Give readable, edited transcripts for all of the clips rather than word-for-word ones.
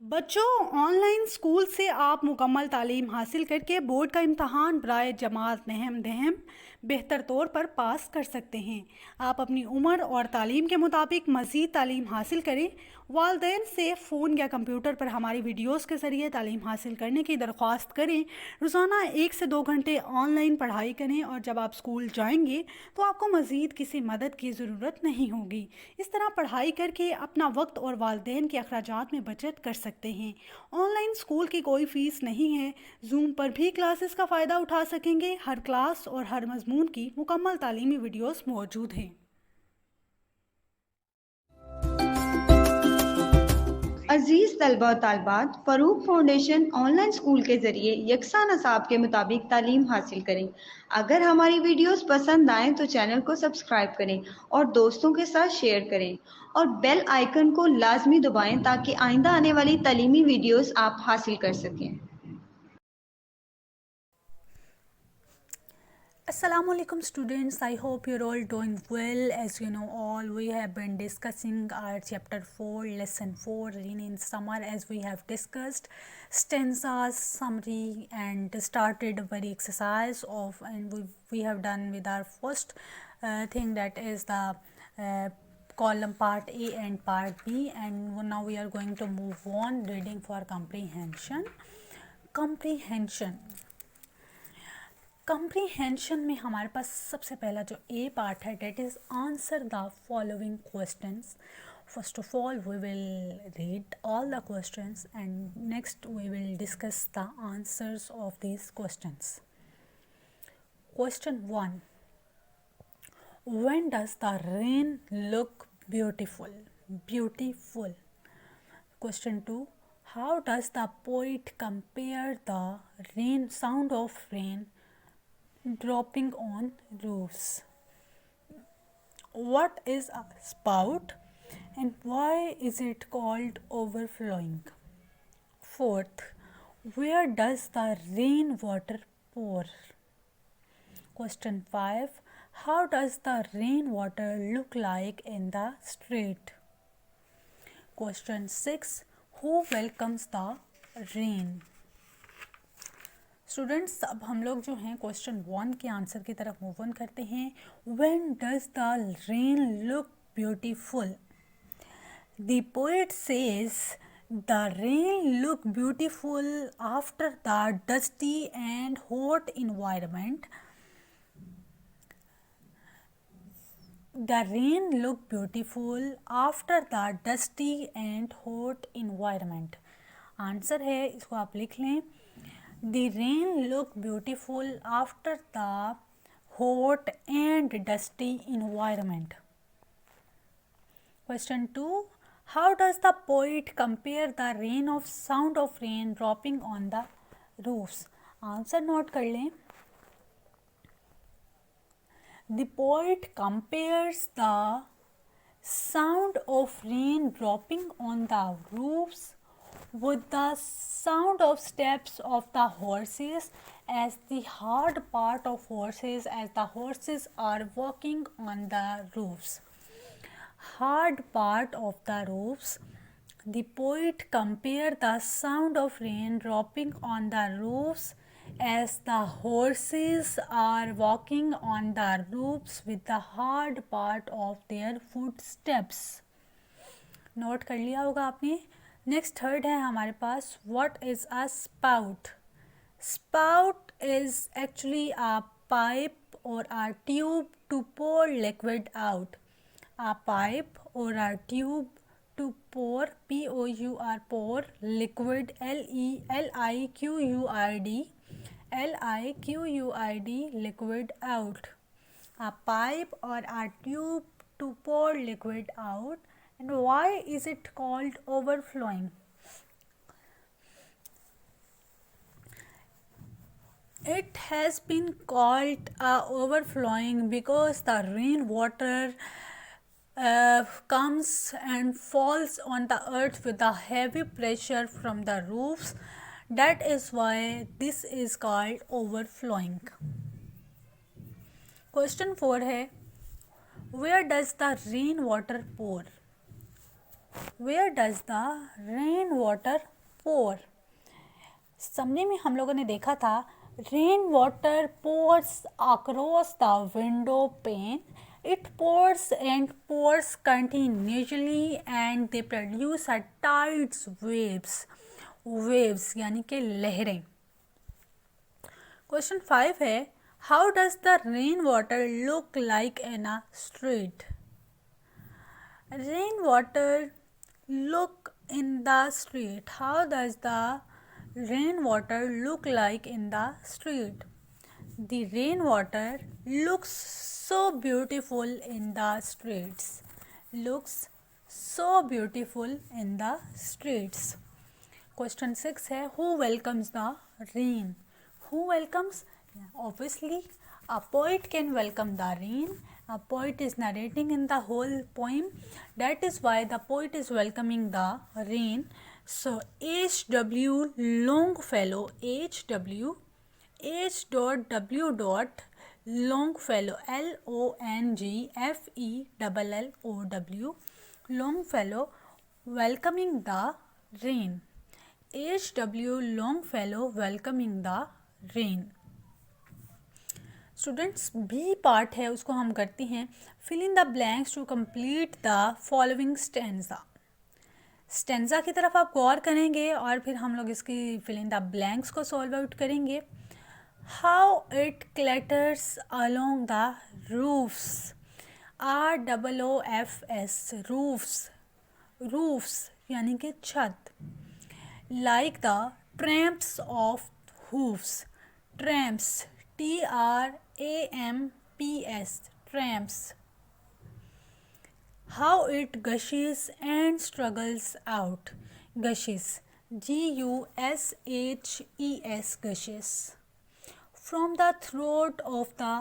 बच्चों, online school से आप मुकम्मल तालीम हासिल करके बोर्ड का इम्तहान बराए जमात नहम दहम बेहतर तौर पर पास कर सकते हैं। आप अपनी उम्र और तालीम के मुताबिक मज़ीद तालीम हासिल करें। वालदेन से फ़ोन या कंप्यूटर पर हमारी वीडियोस के ज़रिए तालीम हासिल करने की दरख्वास्त करें। रोज़ाना 1 से 2 घंटे ऑनलाइन पढ़ाई करें और जब आप स्कूल जाएंगे तो आपको मज़ीद किसी मदद की ज़रूरत नहीं होगी। इस तरह पढ़ाई करके अपना वक्त और वालदेन के अखराजात में बचत कर सकते हैं। ऑनलाइन स्कूल की कोई फ़ीस नहीं है। जूम पर भी क्लासेस का फ़ायदा उठा सकेंगे। हर क्लास और हर मजमून की मुकम्मल तालीमी वीडियोस मौजूद हैं। अजीज तलबा और तालबात, फ़रूक फाउंडेशन ऑनलाइन स्कूल के ज़रिए यकसा नसाब के मुताबिक तालीम हासिल करें। अगर हमारी वीडियोस पसंद आएँ तो चैनल को सब्सक्राइब करें और दोस्तों के साथ शेयर करें और बेल आइकन को लाजमी दबाएं ताकि आइंदा आने वाली तालीमी वीडियोस आप हासिल कर सकें। Assalamualaikum students, I hope you're all doing well. As you know all, we have been discussing our chapter 4 lesson 4 rain in summer, as we have discussed stanzas, summary and started a very exercise of, and we have done with our first thing, that is the column part A and part B, and now we are going to move on reading for comprehension. Comprehension में हमारे पास सबसे पहला जो A part है, that is answer the following questions. First of all we will read all the questions and next we will discuss the answers of these questions. Question 1, when does the rain look beautiful? Beautiful. Question 2, how does the poet compare the rain, sound of rain dropping on roofs? What is a spout and why is it called overflowing? Fourth, where does the rain water pour? Question 5, how does the rain water look like in the street? Question 6, who welcomes the rain? Students, अब हम लोग जो हैं question 1 के answer की तरफ move on करते हैं. When does the rain look beautiful? The poet says the rain look beautiful after the dusty and hot environment. The rain look beautiful after the dusty and hot environment. Answer है, इसको आप लिख लें. The rain look beautiful after the hot and dusty environment. Question 2, how does the poet compare the rain of sound of rain dropping on the roofs? Answer note कर लें. The poet compares the sound of rain dropping on the roofs with the sound of steps of the horses as the hard part of horses, as the horses are walking on the roofs. Hard part of the roofs. The poet compared the sound of rain dropping on the roofs as the horses are walking on the roofs with the hard part of their footsteps. Note कर लिया होगा आपने. Next third है हमारे पास, what is a spout? Spout is actually a pipe और a tube to pour liquid out. A pipe or a tube to pour, P-O-U-R, pour liquid, L-I-Q-U-I-D, liquid out. A pipe or a tube to pour liquid out. And why is it called overflowing? It has been called overflowing because the rainwater comes and falls on the earth with a heavy pressure from the roofs. That is why this is called overflowing. Question 4 है, where does the rainwater pour? Where does the rainwater pour. Summary में हम लोगों ने देखा था rain water pours across the window pane. It pours and pours continually and they produce a tides waves यानी कि लहरें. क्वेश्चन 5 है How does the rain water look like in a street? Rain water look in the street. How does the rain water look like in the street? The rain water looks so beautiful in the streets. Looks so beautiful in the streets. Question 6 है Who welcomes the rain? Who welcomes? Obviously, a poet can welcome the rain. A poet is narrating in the whole poem. That is why the poet is welcoming the rain. So H.W. Longfellow, H.W. Longfellow, Longfellow, Longfellow welcoming the rain. H.W. Longfellow welcoming the rain. Students B part है उसको हम करते हैं fill in the blanks to complete the following stanza. Stanza की तरफ आप गौर करेंगे और फिर हम लोग इसकी फिल इन द ब्लैंक्स को सॉल्व आउट करेंगे. How it clatters along the roofs. ROOFS roofs यानी कि छत. Like the tramps of hoofs. Tramps TRAMPS tramps. How it gushes and struggles out. Gushes GUSHES gushes from the throat of the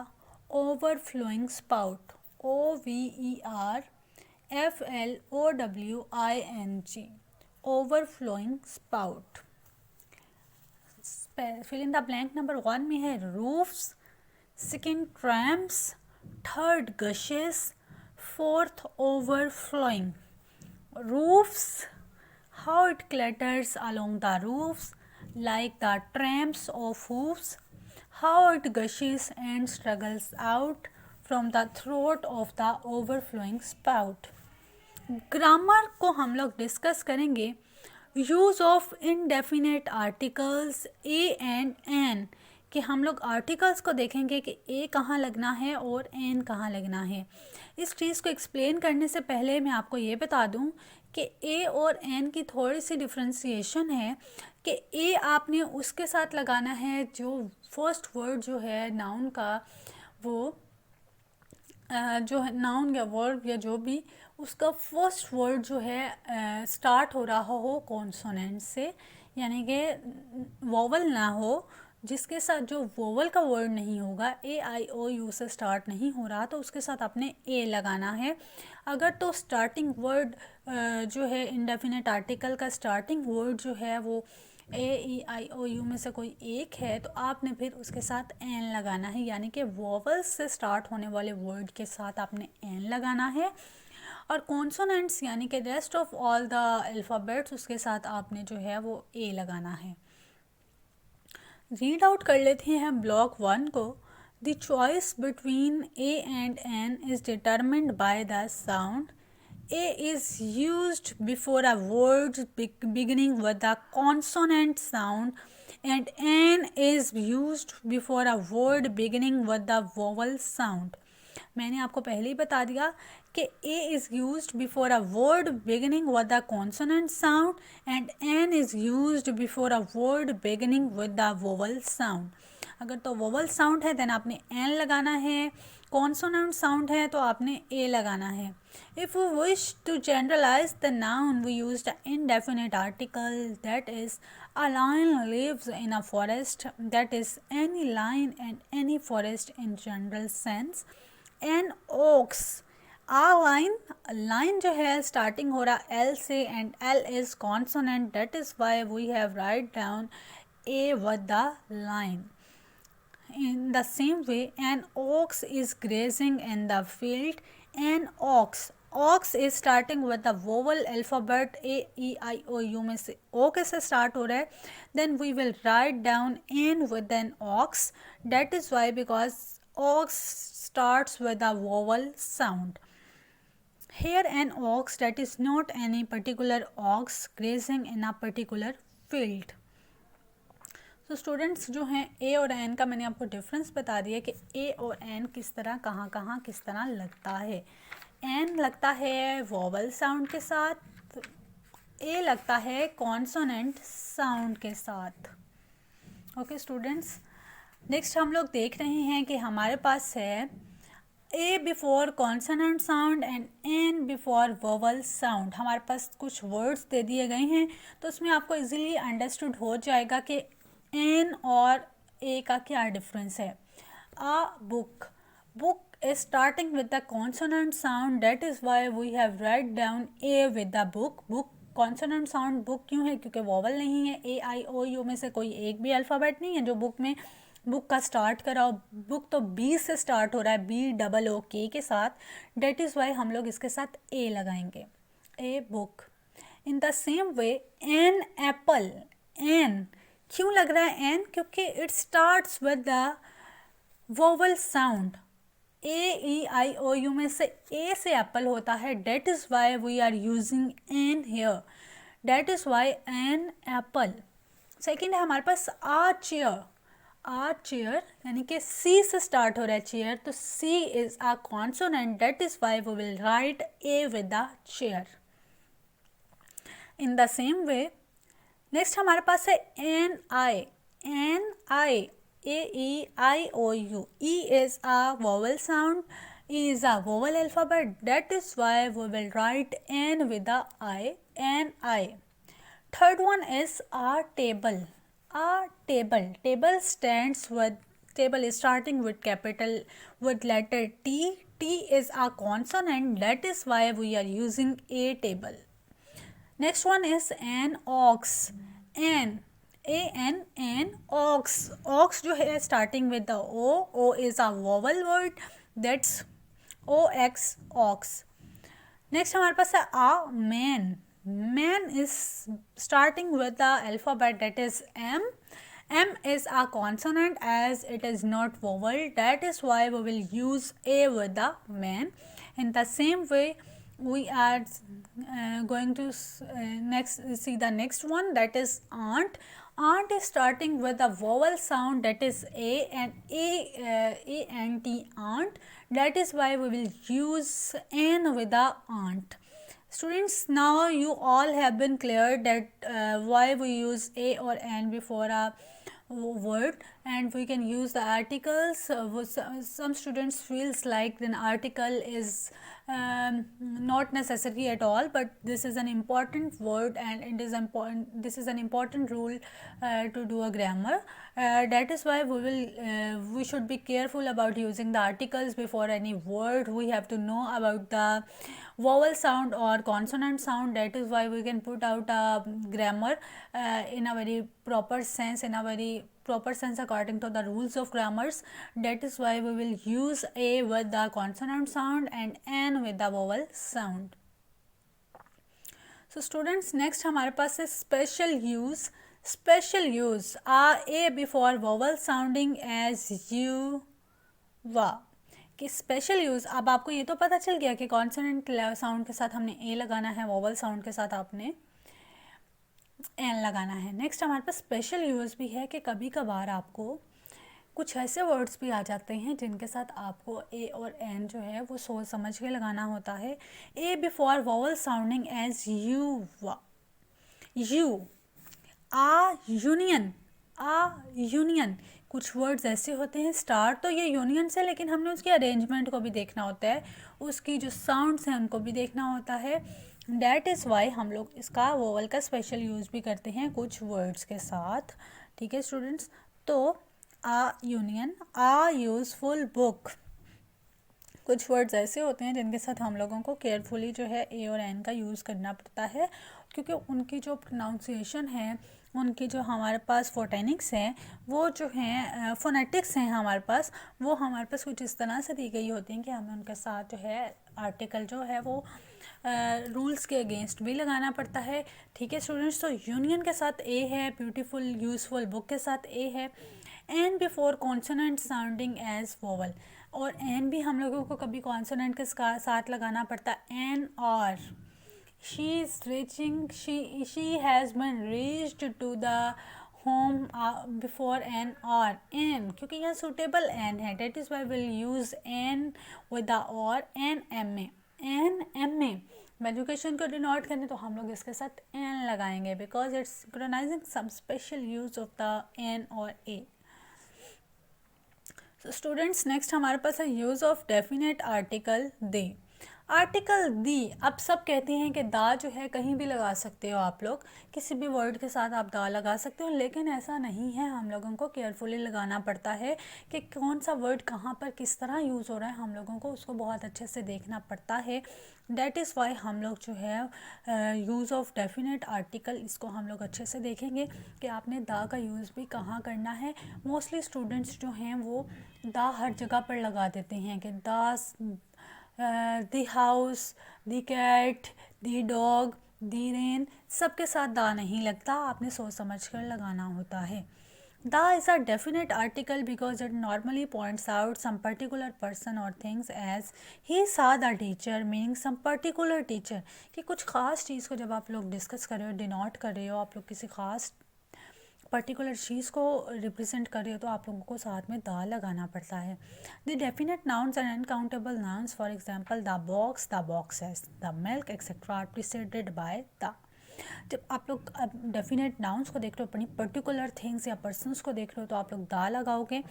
overflowing spout. OVERFLOWING overflowing spout. Fill in the blank number 1 में है roofs, second tramps, third gushes, fourth overflowing. roofs, how it clatters along the roofs like the tramps of hoofs. how it gushes and struggles out from the throat of the overflowing spout. Grammar को हम लोग discuss करेंगे. Use of indefinite articles a and an कि हम लोग articles को देखेंगे कि ए कहाँ लगना है और एन कहाँ लगना है. इस चीज़ को एक्सप्लेन करने से पहले मैं आपको ये बता दूं कि ए और एन की थोड़ी सी डिफ्रेंसिएशन है कि ए आपने उसके साथ लगाना है जो फर्स्ट वर्ड जो है नाउन का, वो जो है नाउन या वर्ब या जो भी उसका फर्स्ट वर्ड जो है स्टार्ट हो रहा हो कॉन्सोनेंट से, यानी कि वोवल ना हो. जिसके साथ जो वोवल का वर्ड नहीं होगा, AIOU से स्टार्ट नहीं हो रहा, तो उसके साथ आपने ए लगाना है. अगर तो स्टार्टिंग वर्ड जो है इंडेफिनेट आर्टिकल का स्टार्टिंग वर्ड जो है वो AEIOU में से कोई एक है तो आपने फिर उसके साथ एन लगाना है, यानी कि वोवल से स्टार्ट होने वाले वर्ड के साथ आपने एन लगाना है. और कॉन्सोनेंट्स यानी कि rest of all the alphabets उसके साथ आपने जो है वो ए लगाना है. रीड आउट कर लेते हैं ब्लॉक 1 को. The choice between a and an is determined by the sound. A is used before a word beginning with the consonant sound and N is used before a word beginning with the vowel sound. मैंने आपको पहले ही बता दिया कि A is used before a word beginning with the consonant sound and N is used before a word beginning with the vowel sound. अगर तो vowel sound है then आपने एन लगाना है, कॉन्सोनेंट साउंड है तो आपने ए लगाना है. If we wish to generalise the noun we use the indefinite article, that is a lion lives in a forest, that is any lion and any forest in general sense. An ox, a lion जो है starting हो रहा L से and L is consonant, that is why we have write down a with the lion. In the same way, an ox is grazing in the field. An ox ox is starting with the vowel alphabet A E I O U में से O के से start हो रहा है, then we will write down an with an ox, that is why because ox starts with the vowel sound. Here an ox that is not any particular ox grazing in a particular field. तो students जो हैं ए और N का मैंने आपको difference बता दिया कि ए और एन किस तरह कहाँ कहाँ किस तरह लगता है. एन लगता है वोवल साउंड के साथ, ए लगता है कॉन्सोनेंट साउंड के साथ. ओके स्टूडेंट्स, नेक्स्ट हम लोग देख रहे हैं कि हमारे पास है a before consonant sound and an before vowel sound. हमारे पास कुछ वर्ड्स दे दिए गए हैं तो उसमें आपको इजीली अंडरस्टूड हो जाएगा कि एन और ए का क्या डिफरेंस है. A book, book is starting with the consonant sound, that is why we have write down a with the book. book consonant sound book क्यों है? क्योंकि वोवल नहीं है. ए आई ओ यू में से कोई एक भी अल्फ़ाबेट नहीं है जो बुक में बुक का स्टार्ट करा हो. बुक तो बी से स्टार्ट हो रहा है, बी डबल ओ के के साथ, डेट इज़ वाई हम लोग इसके साथ ए लगाएंगे. A book. In the same way an apple. An क्यों लग रहा है एन? क्योंकि it starts with the vowel sound. A E I O U में से ए से एप्पल होता है, that is why we are using an here. That is why an apple. Second है हमारे पास आ चेयर. आ चेयर यानी कि सी से स्टार्ट हो रहा है चेयर, तो C is a consonant, that is why we will write a with the chair. In the same way next हमारे पास है an eye. An eye, A E I O U. E is a vowel sound, E is a vowel alphabet, that is why we will write an with the eye. An eye. Third one is a table. A table. Table stands with, table is starting with capital with letter T. T is a consonant, that is why we are using a table. Next one is an ox. An, a n an ox. Ox जो है starting with the o. O is a vowel word, that's o x ox. Next हमारे पास है a man. Man is starting with the alphabet that is M. M is a consonant as it is not vowel, that is why we will use A with the man. In the same way we are going to next see the next one, that is aunt. Aunt is starting with a vowel sound, that is A, and A N T aunt, that is why we will use N with the aunt. Students, now you all have been clear that why we use a or an before a word, and we can use the articles. Some students feels like an article is not necessary at all, but this is an important word and it is important. This is an important rule to do a grammar. That is why we should be careful about using the articles before any word. We have to know about the vowel sound or consonant sound, that is why we can put out a grammar in a very proper sense, according to the rules of grammars. That is why we will use a with the consonant sound and n with the vowel sound. So students, next हमारे पास है special use. Special use, a before vowel sounding as you, wa. कि special use. अब आपको ये तो पता चल गया कि कॉन्सोनेंट साउंड के साथ हमने ए लगाना है, वोवल साउंड के साथ आपने एन लगाना है. नेक्स्ट हमारे पास स्पेशल यूज़ भी है कि कभी कभार आपको कुछ ऐसे वर्ड्स भी आ जाते हैं जिनके साथ आपको ए और एन जो है वो सोच समझ के लगाना होता है. A before vowel sounding as you, वा. You. A union. A union. कुछ वर्ड्स ऐसे होते हैं स्टार्ट तो ये यूनियन से, लेकिन हमने उसकी अरेंजमेंट को भी देखना होता है, उसकी जो साउंड्स हैं उनको भी देखना होता है. डैट इज़ वाई हम लोग इसका वोवल का स्पेशल यूज़ भी करते हैं कुछ वर्ड्स के साथ. ठीक है स्टूडेंट्स, तो आ यूनियन, आ यूज़फुल बुक. कुछ वर्ड्स ऐसे होते हैं जिनके साथ हम लोगों को केयरफुली जो है ए और एन का यूज़ करना पड़ता है, क्योंकि उनकी जो प्रोनाउंसिएशन है, उनकी जो हमारे पास फोनेटिक्स हैं, वो जो हैं फोनेटिक्स हैं हमारे पास, वो हमारे पास कुछ इस तरह से दी गई होती हैं कि हमें उनके साथ जो है आर्टिकल जो है वो रूल्स के अगेंस्ट भी लगाना पड़ता है। ठीक है स्टूडेंट्स, तो यूनियन के साथ ए है, ब्यूटीफुल यूज़फुल बुक के साथ ए है, an before consonant sounding as vowel, और एन भी हम लोगों को कभी कॉन्सोनेंट के साथ लगाना पड़ता है, एन और she is reaching she has been reached to the home before an or an, क्योंकि यह suitable an है, that is why we'll use an with the or an ma education को डिनोट करने तो हम लोग इसके साथ एन लगाएंगे because it's synchronising some special use of the an और ए। सो स्टूडेंट्स, नेक्स्ट हमारे पास है use of definite article the. Article the, अब सब कहते हैं कि दा जो है कहीं भी लगा सकते हो आप लोग, किसी भी वर्ड के साथ आप दा लगा सकते हो, लेकिन ऐसा नहीं है। हम लोगों को केयरफुली लगाना पड़ता है कि कौन सा वर्ड कहाँ पर किस तरह यूज़ हो रहा है, हम लोगों को उसको बहुत अच्छे से देखना पड़ता है। डैट इज़ वाई हम लोग जो है यूज़ ऑफ डेफिनेट आर्टिकल, इसको हम लोग अच्छे से देखेंगे कि आपने दा का यूज़ भी कहाँ करना है। मोस्टली स्टूडेंट्स जो हैं वो दा हर जगह पर लगा देते हैं कि the the house, the cat, the dog, the rain, सबके साथ दा नहीं लगता, आपने सोच समझ कर लगाना होता है। The is a definite article because it normally points out some particular person और things as he saw the teacher, meaning some particular teacher, कि कुछ ख़ास चीज़ को जब आप लोग डिस्कस कर रहे हो, डिनोट कर रहे हो, आप लोग किसी ख़ास पर्टिकुलर चीज़ को रिप्रेजेंट कर रहे हो, तो आप लोगों को साथ में दा लगाना पड़ता है। The definite nouns and uncountable nouns, for example the box, the boxes, the milk etcetera are preceded by the. जब आप लोग डेफिनेट नाउन्स को देख रहे हो, अपनी पर्टिकुलर थिंग्स या पर्सनस को देख रहे हो, तो आप लोग दा लगाओगे।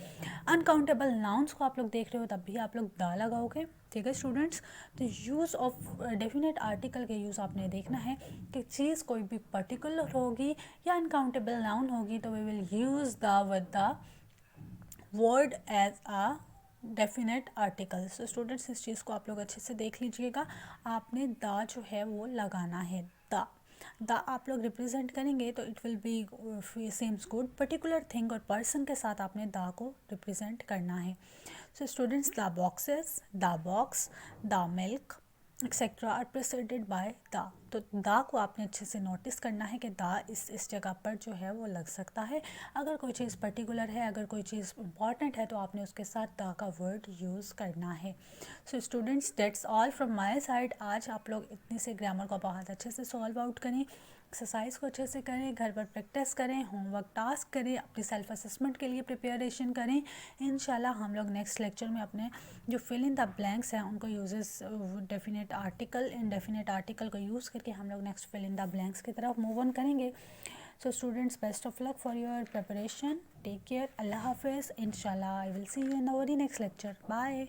अनकाउंटेबल नाउन्स को आप लोग देख रहे हो, तब भी आप लोग दा लगाओगे। ठीक है स्टूडेंट्स, तो यूज़ ऑफ डेफिनेट आर्टिकल के यूज़ आपने देखना है कि चीज़ कोई भी पर्टिकुलर होगी या अनकाउंटेबल नाउन होगी, तो we will use the with the word as a definite article. So students, इस चीज़ को आप लोग अच्छे से देख लीजिएगा, आपने दा जो है वो लगाना है। दा आप लोग रिप्रेजेंट करेंगे तो it will be seems good, particular thing और पर्सन के साथ आपने दा को रिप्रेजेंट करना है। So students, the boxes, the box, the milk etcetera are preceded by the. तो दा को आपने अच्छे से नोटिस करना है कि दा इस जगह पर जो है वो लग सकता है। अगर कोई चीज़ पर्टिकुलर है, अगर कोई चीज़ इंपॉर्टेंट है, तो आपने उसके साथ दा का वर्ड यूज़ करना है। So students, that's all from my side. आज आप लोग इतने से ग्रामर को बहुत अच्छे से सॉल्व आउट करें, एक्सरसाइज को अच्छे से करें, घर पर प्रैक्टिस करें, होमवर्क टास्क करें, अपनी सेल्फ असेसमेंट के लिए प्रिपरेशन करें। इंशाल्लाह हम लोग नेक्स्ट लेक्चर में अपने जो फिल इन द ब्लैंक्स हैं उनको uses definite article, indefinite article को यूज़ करके हम लोग next fill in the blanks की तरफ मूव ऑन करेंगे। So students, best of luck for your preparation, take care, अल्लाह हाफिज़। इंशाल्लाह I will see you in the very next lecture, bye.